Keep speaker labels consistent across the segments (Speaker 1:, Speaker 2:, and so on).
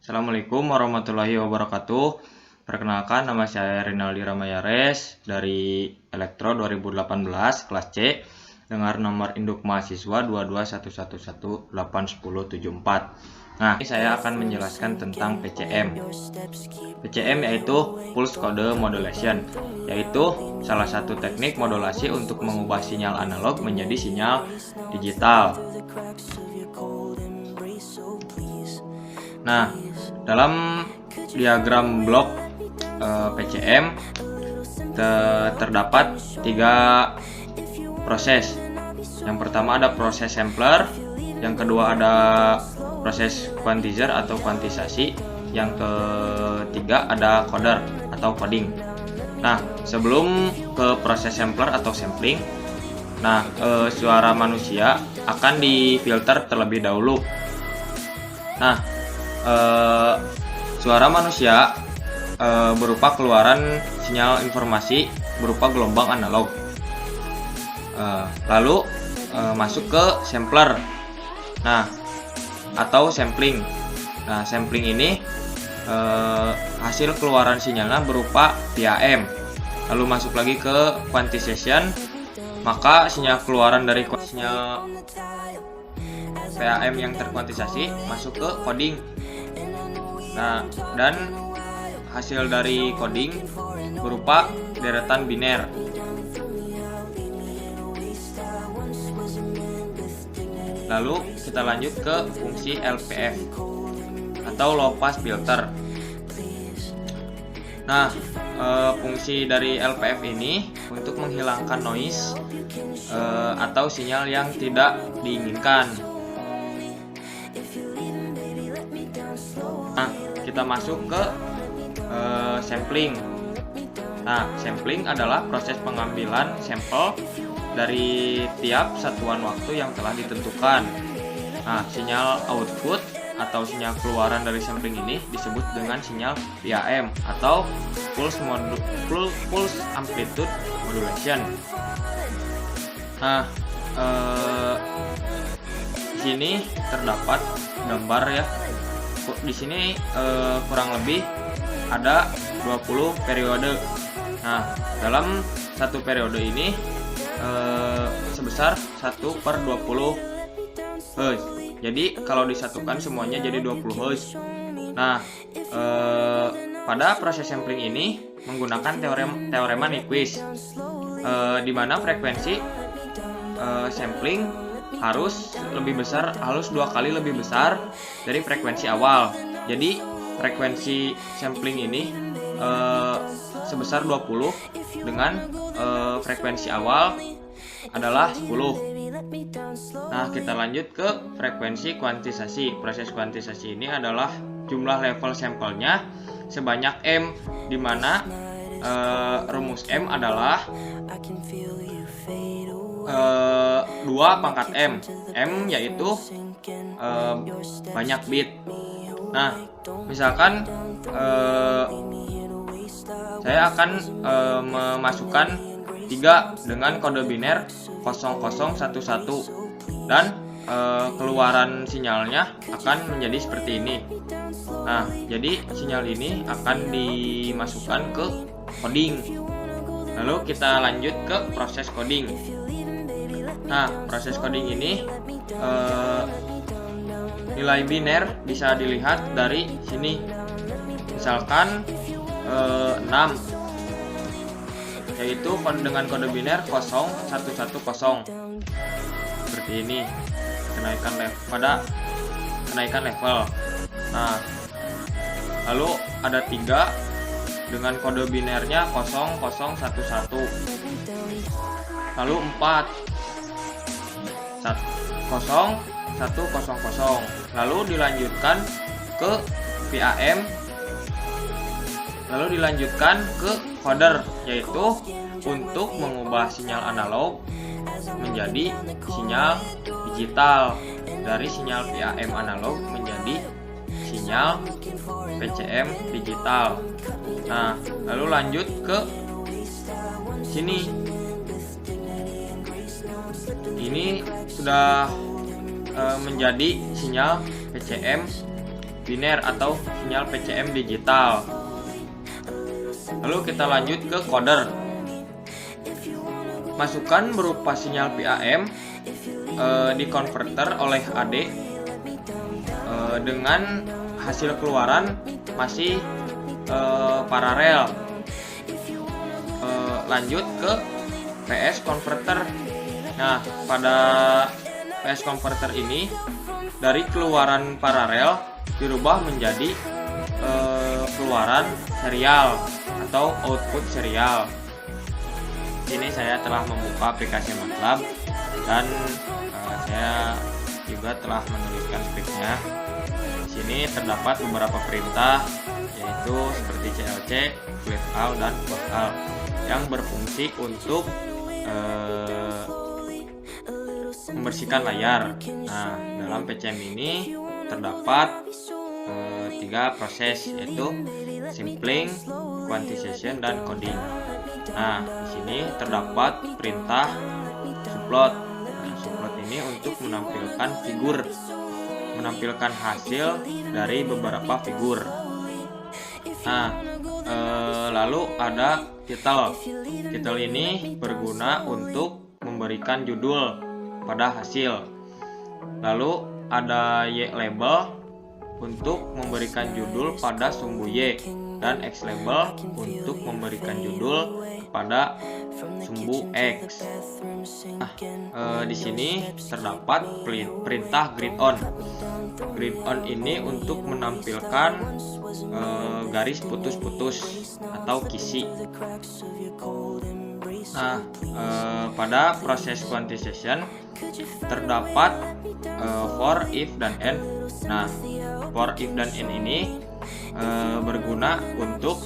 Speaker 1: Assalamualaikum warahmatullahi wabarakatuh. Perkenalkan, nama saya Rinaldi Ramayares dari Elektro 2018 kelas C dengan nomor induk mahasiswa 22111811074. Nah, ini saya akan menjelaskan tentang PCM. PCM yaitu Pulse Code Modulation, yaitu salah satu teknik modulasi untuk mengubah sinyal analog menjadi sinyal digital. Nah, dalam diagram blok PCM terdapat 3 proses. Yang pertama ada proses sampler, yang kedua ada proses quantizer atau kuantisasi, yang ketiga ada coder atau coding. Nah, sebelum ke proses sampler atau sampling, suara manusia akan difilter terlebih dahulu. Nah, suara manusia berupa keluaran sinyal informasi berupa gelombang analog, lalu masuk ke sampler, atau sampling. Nah, sampling ini hasil keluaran sinyalnya berupa PAM, lalu masuk lagi ke quantization, maka sinyal keluaran dari sinyal PAM yang terkuantisasi masuk ke coding. Nah, dan hasil dari coding berupa deretan biner. Lalu kita lanjut ke fungsi LPF atau low pass filter. Nah, fungsi dari LPF ini untuk menghilangkan noise atau sinyal yang tidak diinginkan. Nah, kita masuk ke sampling. Nah, sampling adalah proses pengambilan sampel dari tiap satuan waktu yang telah ditentukan. Nah, sinyal output atau sinyal keluaran dari sampling ini disebut dengan sinyal PAM atau pulse amplitude modulation. Nah, di sini terdapat gambar ya. Di sini kurang lebih ada 20 periode. Nah, dalam satu periode ini sebesar 1/20 Hz. Jadi kalau disatukan semuanya jadi 20 Hz. Nah, pada proses sampling ini menggunakan teorema Nyquist, di mana frekuensi sampling harus 2 kali lebih besar dari frekuensi awal. Jadi frekuensi sampling ini sebesar 20 dengan frekuensi awal adalah 10. Nah, kita lanjut ke frekuensi kuantisasi. Proses kuantisasi ini adalah jumlah level sampelnya sebanyak M, di mana rumus M adalah 2 pangkat M. M yaitu banyak bit. Nah, misalkan saya akan memasukkan 3 dengan kode biner 0011 dan keluaran sinyalnya akan menjadi seperti ini. Nah, jadi sinyal ini akan dimasukkan ke coding. Lalu kita lanjut ke proses coding. Nah, proses coding ini nilai biner bisa dilihat dari sini. Misalkan 6, yaitu dengan kode biner 0110. Seperti ini. Kenaikan level. Nah, lalu ada 3 dengan kode binernya 0011. Lalu 4 0100. Lalu dilanjutkan ke PAM. Lalu dilanjutkan ke coder, yaitu untuk mengubah sinyal analog menjadi sinyal digital, dari sinyal PAM analog menjadi sinyal PCM digital. Nah, lalu lanjut ke sini. Ini sudah menjadi sinyal PCM biner atau sinyal PCM digital. Lalu kita lanjut ke coder. Masukan berupa sinyal PAM dikonverter oleh AD dengan hasil keluaran masih paralel. Lanjut ke PS converter. Nah, pada PS converter ini dari keluaran paralel dirubah menjadi keluaran serial atau output serial. Sini saya telah membuka aplikasi MATLAB dan saya juga telah menuliskan skripnya. Di sini terdapat beberapa perintah, yaitu seperti CLC, clear all, dan close all yang berfungsi untuk membersihkan layar. Nah, dalam PCM ini terdapat 3 proses, yaitu sampling, quantization, dan coding. Nah, di sini terdapat perintah subplot. Nah, subplot ini untuk menampilkan hasil dari beberapa figur. Nah, lalu ada title. Title ini berguna untuk memberikan judul pada hasil. Lalu ada Y label untuk memberikan judul pada sumbu Y, dan X label untuk memberikan judul pada sumbu X. Di sini terdapat perintah grid on. Grid on ini untuk menampilkan garis putus-putus atau kisi. Nah, pada proses quantization terdapat for, if, dan end. Nah, for, if, dan end ini berguna untuk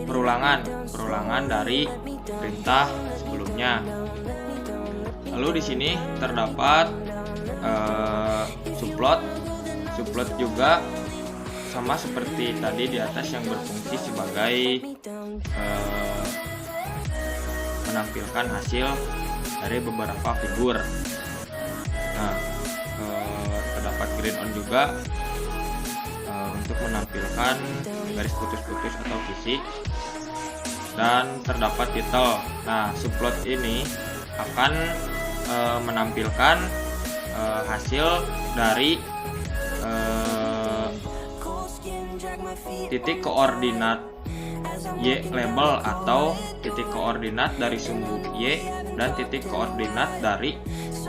Speaker 1: perulangan dari perintah sebelumnya. Lalu di sini terdapat subplot. Subplot juga sama seperti tadi di atas yang berfungsi sebagai menampilkan hasil dari beberapa figur. Nah, terdapat grid on juga untuk menampilkan garis putus-putus atau kisi, dan terdapat title. Nah, subplot ini akan menampilkan hasil dari titik koordinat Y label atau titik koordinat dari sumbu Y, dan titik koordinat dari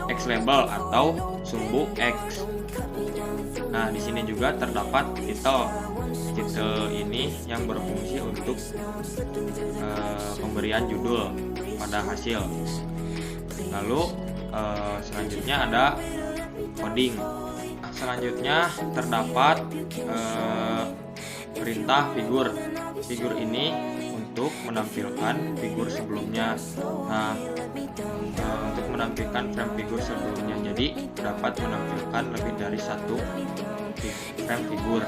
Speaker 1: X label atau sumbu X. Nah, di sini juga terdapat title. Title ini yang berfungsi untuk pemberian judul pada hasil. Lalu selanjutnya ada coding. Selanjutnya terdapat perintah figur. Figur ini untuk menampilkan figur sebelumnya. Nah, untuk menampilkan frame figur sebelumnya, jadi dapat menampilkan lebih dari satu frame figur.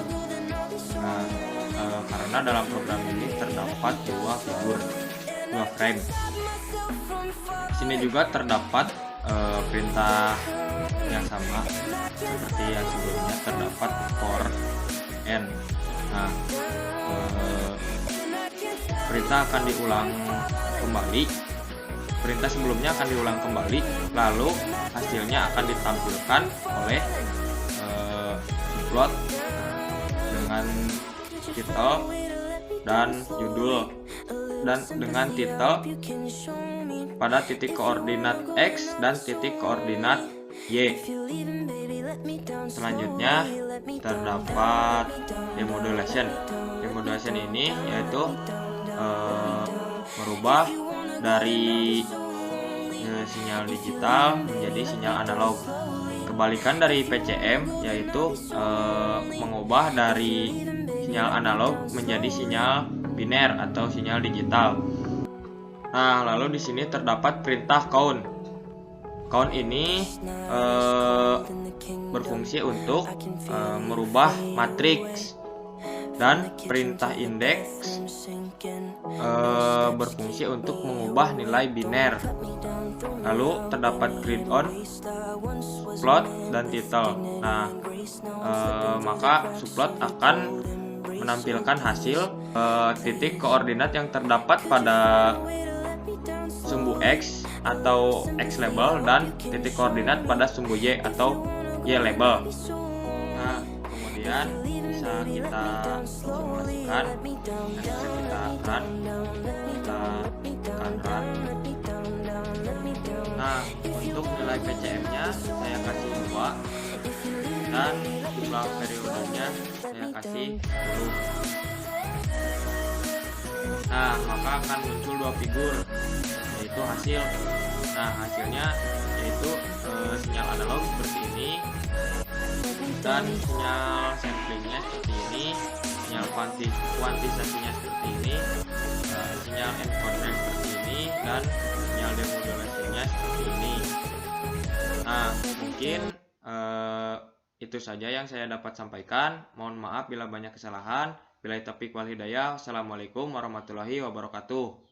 Speaker 1: Nah, karena dalam program ini terdapat 2 frame. Di sini juga terdapat perintah yang sama seperti yang sebelumnya, terdapat for, and. Nah, perintah akan diulang kembali. Perintah sebelumnya akan diulang kembali, lalu hasilnya akan ditampilkan oleh subplot dengan title dan judul, dan dengan title pada titik koordinat X dan titik koordinat Y. Selanjutnya terdapat demodulation. Demodulation ini yaitu merubah dari sinyal digital menjadi sinyal analog. Kebalikan dari PCM yaitu mengubah dari sinyal analog menjadi sinyal biner atau sinyal digital. Nah, lalu di sini terdapat perintah count. Count ini berfungsi untuk merubah matriks, dan perintah indeks berfungsi untuk mengubah nilai biner. Lalu terdapat grid on, plot, dan title. Nah, maka subplot akan menampilkan hasil titik koordinat yang terdapat pada sumbu X atau X label dan titik koordinat pada sumbu Y atau Y label. Nah, kemudian bisa kita simulasikan dan bisa kita run. Nah, untuk nilai PCM-nya saya kasih 2 dan jumlah periodenya saya kasih 10. Nah, maka akan muncul 2 figur, yaitu hasil. Nah, hasilnya yaitu sinyal analog seperti ini dan sinyal samplingnya seperti ini, sinyal kuantisasinya seperti ini, sinyal encoder seperti ini, dan sinyal demodulasinya seperti ini. Nah, mungkin itu saja yang saya dapat sampaikan. Mohon maaf bila banyak kesalahan. Billahi taufiq wal hidayah. Wassalamualaikum warahmatullahi wabarakatuh.